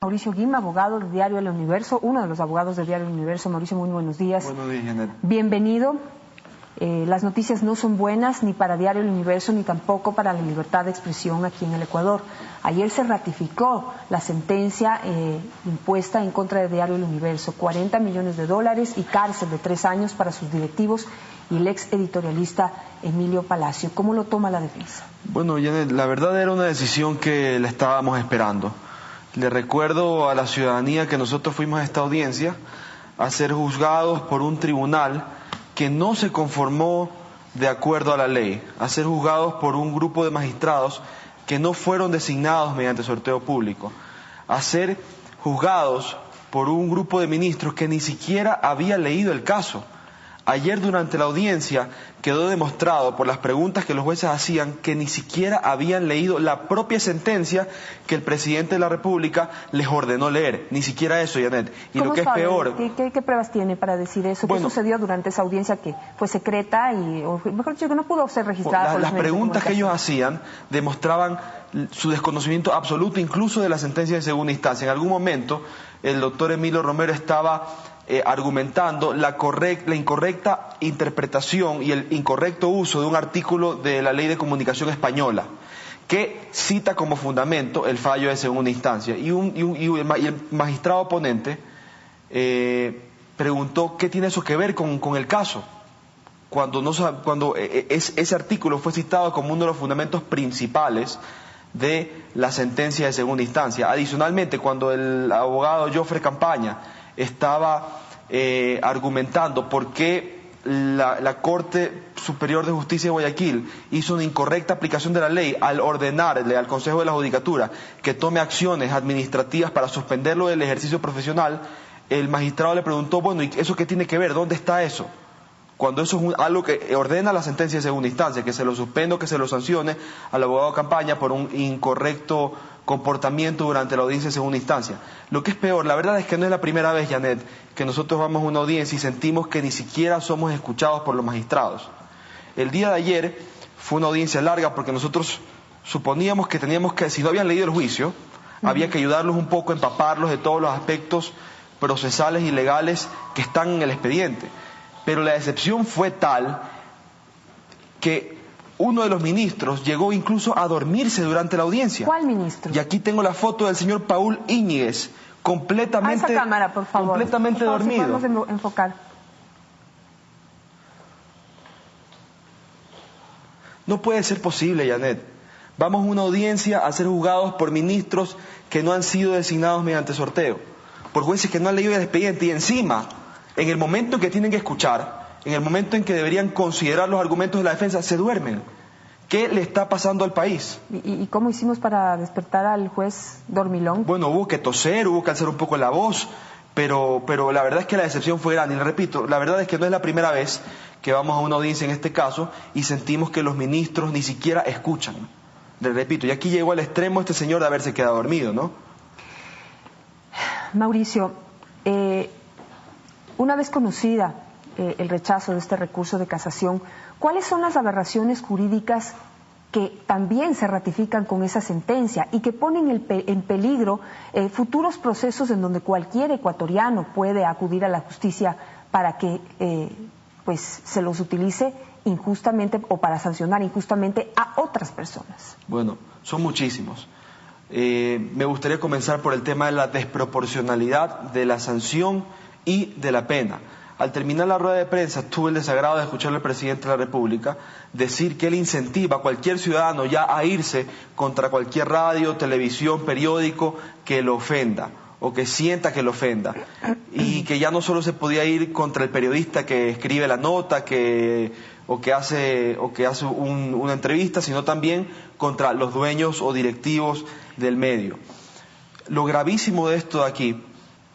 Mauricio Guima, abogado de Diario El Universo, uno de los abogados de Diario El Universo. Mauricio, muy buenos días. Buenos días, Janet. Bienvenido. Las noticias no son buenas ni para Diario El Universo ni tampoco para la libertad de expresión aquí en el Ecuador. Ayer se ratificó la sentencia impuesta en contra de Diario El Universo, $40 millones y cárcel de 3 años para sus directivos y el ex editorialista Emilio Palacio. ¿Cómo lo toma la defensa? Bueno, Janet, la verdad era una decisión que la estábamos esperando. Le recuerdo a la ciudadanía que nosotros fuimos a esta audiencia a ser juzgados por un tribunal que no se conformó de acuerdo a la ley, a ser juzgados por un grupo de magistrados que no fueron designados mediante sorteo público, a ser juzgados por un grupo de ministros que ni siquiera había leído el caso. Ayer durante la audiencia quedó demostrado por las preguntas que los jueces hacían que ni siquiera habían leído la propia sentencia que el presidente de la República les ordenó leer. Ni siquiera eso, Janet. Y lo que es peor... ¿Qué pruebas tiene para decir eso? ¿Qué sucedió durante esa audiencia que fue secreta y, o mejor dicho, que no pudo ser registrada por los medios de comunicación? Las preguntas que ellos hacían demostraban su desconocimiento absoluto incluso de la sentencia de segunda instancia. En algún momento el doctor Emilio Romero estaba argumentando la incorrecta interpretación y el incorrecto uso de un artículo de la Ley de Comunicación Española que cita como fundamento el fallo de segunda instancia. Y el magistrado oponente preguntó qué tiene eso que ver con el caso, cuando ese artículo fue citado como uno de los fundamentos principales de la sentencia de segunda instancia. Adicionalmente, cuando el abogado Jofre Campaña estaba argumentando por qué la Corte Superior de Justicia de Guayaquil hizo una incorrecta aplicación de la ley al ordenarle al Consejo de la Judicatura que tome acciones administrativas para suspenderlo del ejercicio profesional, el magistrado le preguntó, bueno, ¿y eso qué tiene que ver? ¿Dónde está eso? Cuando eso es algo que ordena la sentencia de segunda instancia, que se lo suspenda o que se lo sancione al abogado Campaña por un incorrecto comportamiento durante la audiencia de segunda instancia. Lo que es peor, la verdad es que no es la primera vez, Janet, que nosotros vamos a una audiencia y sentimos que ni siquiera somos escuchados por los magistrados. El día de ayer fue una audiencia larga porque nosotros suponíamos que teníamos que, si no habían leído el juicio, había que ayudarlos un poco a empaparlos de todos los aspectos procesales y legales que están en el expediente. Pero la decepción fue tal que uno de los ministros llegó incluso a dormirse durante la audiencia. ¿Cuál ministro? Y aquí tengo la foto del señor Paul Íñiguez, completamente, a esa cámara, por favor. Completamente por favor, dormido. Si podemos enfocar. No puede ser posible, Janet. Vamos a una audiencia a ser juzgados por ministros que no han sido designados mediante sorteo, por jueces que no han leído el expediente y encima, en el momento en que tienen que escuchar, en el momento en que deberían considerar los argumentos de la defensa, se duermen. ¿Qué le está pasando al país? ¿Y cómo hicimos para despertar al juez dormilón? Bueno, hubo que toser, hubo que alzar un poco la voz, pero la verdad es que la decepción fue grande. Y le repito, la verdad es que no es la primera vez que vamos a una audiencia en este caso y sentimos que los ministros ni siquiera escuchan. Le repito, y aquí llegó al extremo este señor de haberse quedado dormido, ¿no? Mauricio, una vez conocida el rechazo de este recurso de casación, ¿cuáles son las aberraciones jurídicas que también se ratifican con esa sentencia y que ponen en peligro futuros procesos en donde cualquier ecuatoriano puede acudir a la justicia para que pues se los utilice injustamente o para sancionar injustamente a otras personas? Bueno, son muchísimos. Me gustaría comenzar por el tema de la desproporcionalidad de la sanción y de la pena. Al terminar la rueda de prensa tuve el desagrado de escuchar al presidente de la República decir que él incentiva a cualquier ciudadano ya a irse contra cualquier radio, televisión, periódico que lo ofenda o que sienta que lo ofenda, y que ya no solo se podía ir contra el periodista que escribe la nota o que hace una entrevista, sino también contra los dueños o directivos del medio. Lo gravísimo de esto de aquí,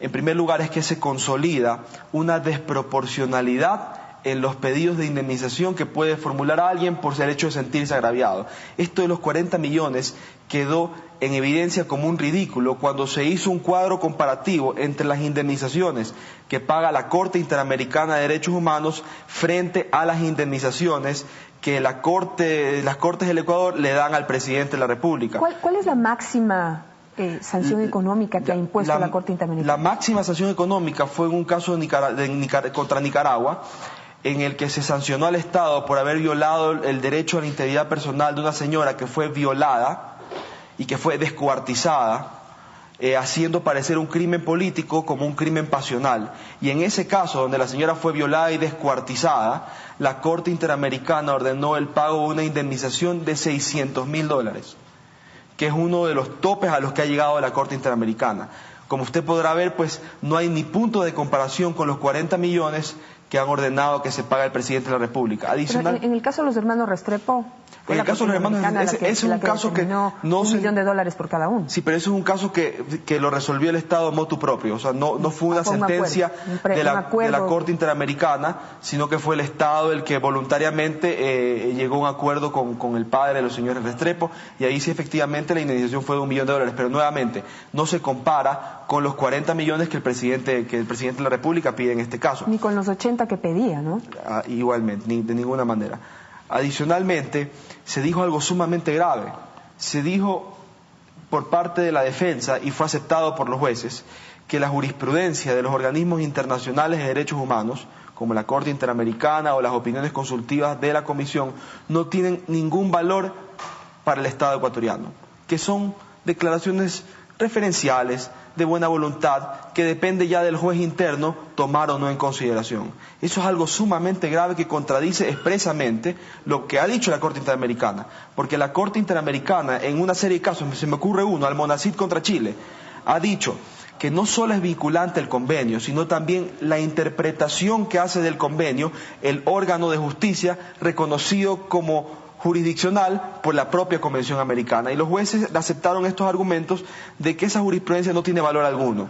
en primer lugar, es que se consolida una desproporcionalidad en los pedidos de indemnización que puede formular a alguien por el hecho de sentirse agraviado. Esto de los 40 millones quedó en evidencia como un ridículo cuando se hizo un cuadro comparativo entre las indemnizaciones que paga la Corte Interamericana de Derechos Humanos frente a las indemnizaciones que las Cortes del Ecuador le dan al presidente de la República. ¿Cuál es la máxima sanción económica que ha impuesto la Corte Interamericana? La máxima sanción económica fue en un caso contra Nicaragua, en el que se sancionó al Estado por haber violado el derecho a la integridad personal de una señora que fue violada y que fue descuartizada, haciendo parecer un crimen político como un crimen pasional. Y en ese caso, donde la señora fue violada y descuartizada, la Corte Interamericana ordenó el pago de una indemnización de $600.000, que es uno de los topes a los que ha llegado la Corte Interamericana. Como usted podrá ver, pues no hay ni punto de comparación con los 40 millones que han ordenado que se pague el presidente de la República. Adicional, pero en el caso de los hermanos Restrepo, en el caso de los hermanos, es un caso que no $1 millón por cada uno. Sí, pero eso es un caso que lo resolvió el Estado motu propio. O sea, no fue una sentencia de la Corte Interamericana, sino que fue el Estado el que voluntariamente llegó a un acuerdo con el padre de los señores Restrepo, y ahí sí efectivamente la indemnización fue de $1 millón. Pero nuevamente, no se compara con los 40 millones que el presidente de la República pide en este caso. Ni con los 80 que pedía, ¿no? Igualmente, de ninguna manera. Adicionalmente, se dijo algo sumamente grave. Se dijo por parte de la defensa, y fue aceptado por los jueces, que la jurisprudencia de los organismos internacionales de derechos humanos, como la Corte Interamericana o las opiniones consultivas de la Comisión, no tienen ningún valor para el Estado ecuatoriano, que son declaraciones referenciales, de buena voluntad, que depende ya del juez interno tomar o no en consideración. Eso es algo sumamente grave que contradice expresamente lo que ha dicho la Corte Interamericana, porque la Corte Interamericana, en una serie de casos, se me ocurre uno, Almonacid contra Chile, ha dicho que no solo es vinculante el convenio, sino también la interpretación que hace del convenio el órgano de justicia reconocido como jurisdiccional por la propia Convención Americana, y los jueces aceptaron estos argumentos de que esa jurisprudencia no tiene valor alguno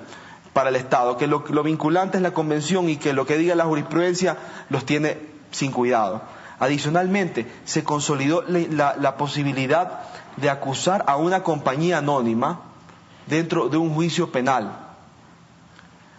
para el Estado, que lo vinculante es la Convención y que lo que diga la jurisprudencia los tiene sin cuidado. Adicionalmente, se consolidó la posibilidad de acusar a una compañía anónima dentro de un juicio penal.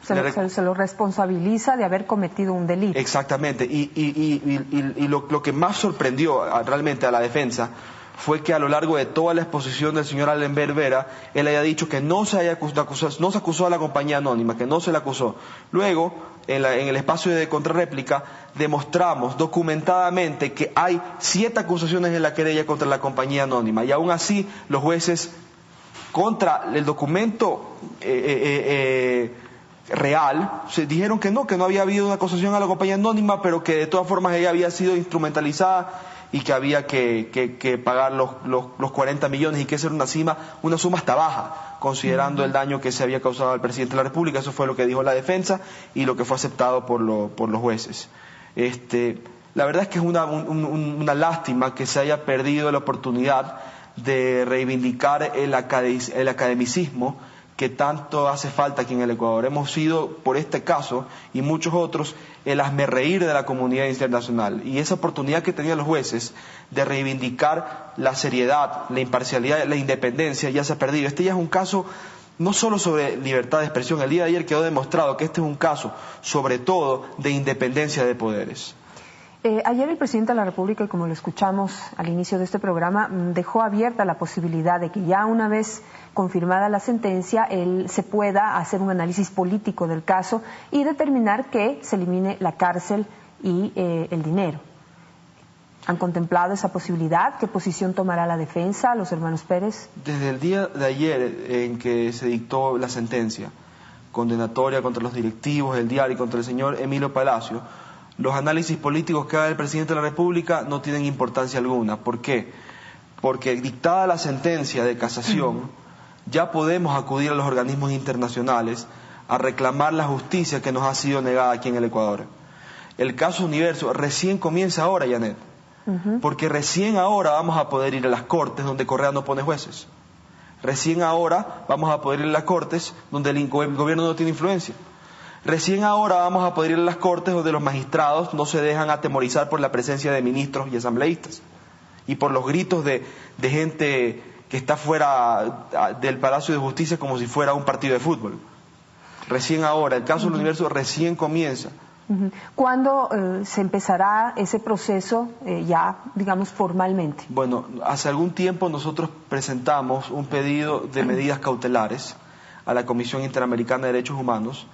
Se lo responsabiliza de haber cometido un delito. Exactamente, y lo que más sorprendió realmente a la defensa fue que a lo largo de toda la exposición del señor Allenberg Vera, él haya dicho que no se acusó a la compañía anónima, que no se la acusó. Luego, en el espacio de contrarréplica, demostramos documentadamente que hay 7 acusaciones en la querella contra la compañía anónima, y aún así los jueces, contra el documento real, se dijeron que no había habido una acusación a la compañía anónima, pero que de todas formas ella había sido instrumentalizada y que había que pagar los 40 millones, y que esa era una suma hasta baja, considerando el daño que se había causado al presidente de la República. Eso fue lo que dijo la defensa y lo que fue aceptado por los jueces. La verdad es que es una lástima que se haya perdido la oportunidad de reivindicar el academicismo que tanto hace falta aquí en el Ecuador. Hemos sido, por este caso y muchos otros, el hazmerreír de la comunidad internacional, y esa oportunidad que tenían los jueces de reivindicar la seriedad, la imparcialidad, la independencia, ya se ha perdido. Este ya es un caso no solo sobre libertad de expresión. El día de ayer quedó demostrado que este es un caso sobre todo de independencia de poderes. Ayer el presidente de la República, y como lo escuchamos al inicio de este programa, dejó abierta la posibilidad de que ya una vez confirmada la sentencia, él se pueda hacer un análisis político del caso y determinar que se elimine la cárcel y el dinero. ¿Han contemplado esa posibilidad? ¿Qué posición tomará la defensa, los hermanos Pérez? Desde el día de ayer en que se dictó la sentencia condenatoria contra los directivos del diario y contra el señor Emilio Palacio, los análisis políticos que haga el presidente de la República no tienen importancia alguna. ¿Por qué? Porque dictada la sentencia de casación, ya podemos acudir a los organismos internacionales a reclamar la justicia que nos ha sido negada aquí en el Ecuador. El caso Universo recién comienza ahora, Janet, porque recién ahora vamos a poder ir a las Cortes donde Correa no pone jueces. Recién ahora vamos a poder ir a las Cortes donde el gobierno no tiene influencia. Recién ahora vamos a poder ir a las Cortes donde los magistrados no se dejan atemorizar por la presencia de ministros y asambleístas y por los gritos de gente que está fuera del Palacio de Justicia como si fuera un partido de fútbol. Recién ahora, el caso del Universo recién comienza. ¿Cuándo se empezará ese proceso ya, digamos, formalmente? Bueno, hace algún tiempo nosotros presentamos un pedido de medidas cautelares a la Comisión Interamericana de Derechos Humanos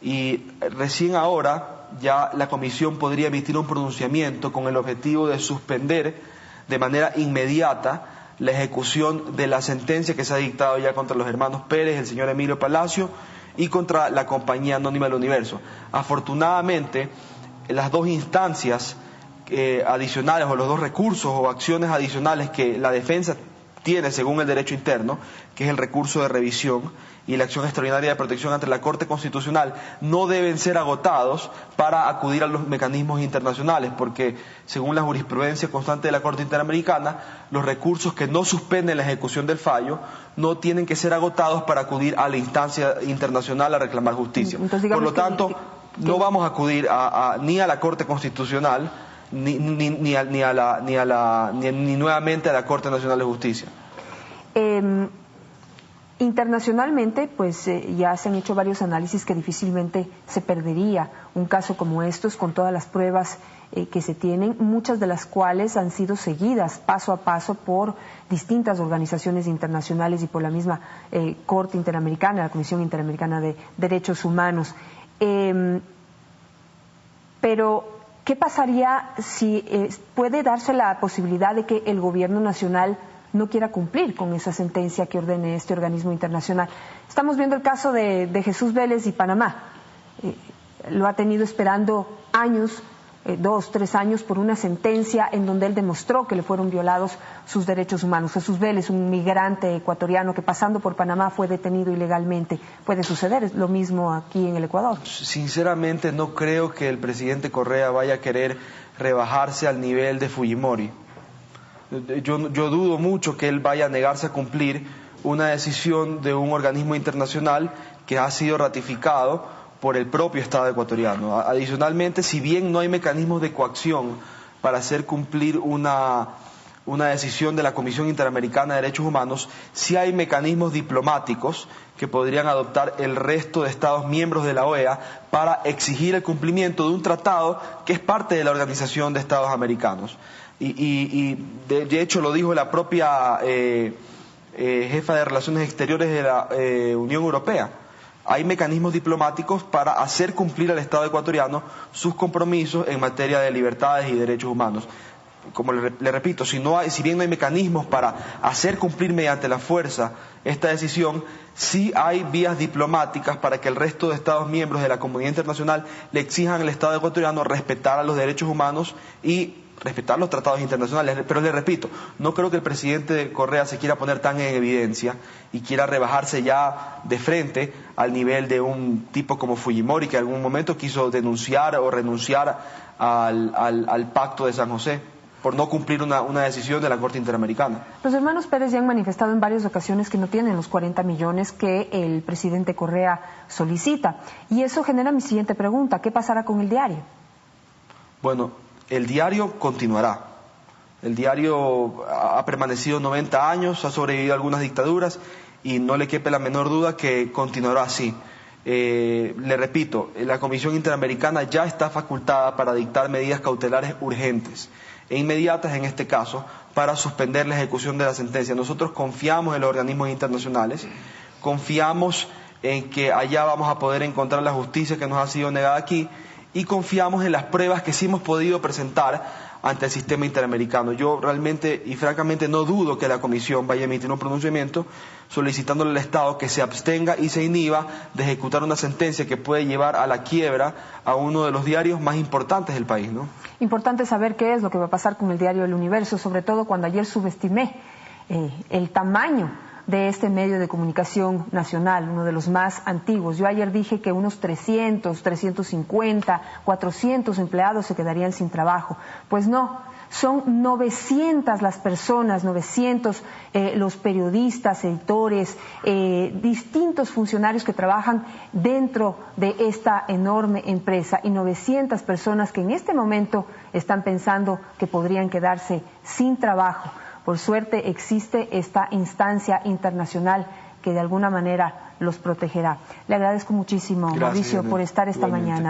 y recién ahora ya la Comisión podría emitir un pronunciamiento con el objetivo de suspender de manera inmediata la ejecución de la sentencia que se ha dictado ya contra los hermanos Pérez, el señor Emilio Palacio y contra la Compañía Anónima del Universo. Afortunadamente, las dos instancias adicionales o los dos recursos o acciones adicionales que la defensa tiene según el derecho interno, que es el recurso de revisión y la acción extraordinaria de protección ante la Corte Constitucional, no deben ser agotados para acudir a los mecanismos internacionales, porque según la jurisprudencia constante de la Corte Interamericana, los recursos que no suspenden la ejecución del fallo no tienen que ser agotados para acudir a la instancia internacional a reclamar justicia. Entonces, por lo tanto, no vamos a acudir ni a la Corte Constitucional ni nuevamente a la Corte Nacional de Justicia. Internacionalmente, pues ya se han hecho varios análisis que difícilmente se perdería un caso como estos con todas las pruebas que se tienen, muchas de las cuales han sido seguidas paso a paso por distintas organizaciones internacionales y por la misma Corte Interamericana, la Comisión Interamericana de Derechos Humanos. Pero, ¿qué pasaría si puede darse la posibilidad de que el gobierno nacional no quiera cumplir con esa sentencia que ordene este organismo internacional? Estamos viendo el caso de Jesús Vélez y Panamá. Lo ha tenido esperando años, 2, 3 años, por una sentencia en donde él demostró que le fueron violados sus derechos humanos. Jesús Vélez, un migrante ecuatoriano que pasando por Panamá fue detenido ilegalmente. ¿Puede suceder lo mismo aquí en el Ecuador? Sinceramente no creo que el presidente Correa vaya a querer rebajarse al nivel de Fujimori. Yo dudo mucho que él vaya a negarse a cumplir una decisión de un organismo internacional que ha sido ratificado por el propio Estado ecuatoriano. Adicionalmente, si bien no hay mecanismos de coacción para hacer cumplir una decisión de la Comisión Interamericana de Derechos Humanos, sí hay mecanismos diplomáticos que podrían adoptar el resto de Estados miembros de la OEA para exigir el cumplimiento de un tratado que es parte de la Organización de Estados Americanos. Y de hecho lo dijo la propia jefa de Relaciones Exteriores de la Unión Europea. Hay mecanismos diplomáticos para hacer cumplir al Estado ecuatoriano sus compromisos en materia de libertades y derechos humanos. Como le repito, si bien no hay mecanismos para hacer cumplir mediante la fuerza esta decisión, sí hay vías diplomáticas para que el resto de Estados miembros de la comunidad internacional le exijan al Estado ecuatoriano respetar a los derechos humanos y respetar los tratados internacionales. Pero le repito, no creo que el presidente Correa se quiera poner tan en evidencia y quiera rebajarse ya de frente al nivel de un tipo como Fujimori, que en algún momento quiso denunciar o renunciar al Pacto de San José por no cumplir una decisión de la Corte Interamericana. Los hermanos Pérez ya han manifestado en varias ocasiones que no tienen los 40 millones que el presidente Correa solicita. Y eso genera mi siguiente pregunta: ¿qué pasará con el diario? Bueno, el diario continuará. El diario ha permanecido 90 años, ha sobrevivido a algunas dictaduras y no le quepe la menor duda que continuará así. Le repito, la Comisión Interamericana ya está facultada para dictar medidas cautelares urgentes e inmediatas en este caso para suspender la ejecución de la sentencia. Nosotros confiamos en los organismos internacionales, confiamos en que allá vamos a poder encontrar la justicia que nos ha sido negada aquí y confiamos en las pruebas que sí hemos podido presentar ante el sistema interamericano. Yo realmente y francamente no dudo que la Comisión vaya a emitir un pronunciamiento solicitándole al Estado que se abstenga y se inhiba de ejecutar una sentencia que puede llevar a la quiebra a uno de los diarios más importantes del país, ¿no? Importante saber qué es lo que va a pasar con el diario El Universo, sobre todo cuando ayer subestimé el tamaño de este medio de comunicación nacional, uno de los más antiguos. Yo ayer dije que unos 300, 350, 400 empleados se quedarían sin trabajo. Pues no, son 900 las personas, 900 los periodistas, editores, distintos funcionarios que trabajan dentro de esta enorme empresa y 900 personas que en este momento están pensando que podrían quedarse sin trabajo. Por suerte existe esta instancia internacional que de alguna manera los protegerá. Le agradezco muchísimo, Mauricio, por estar esta mañana.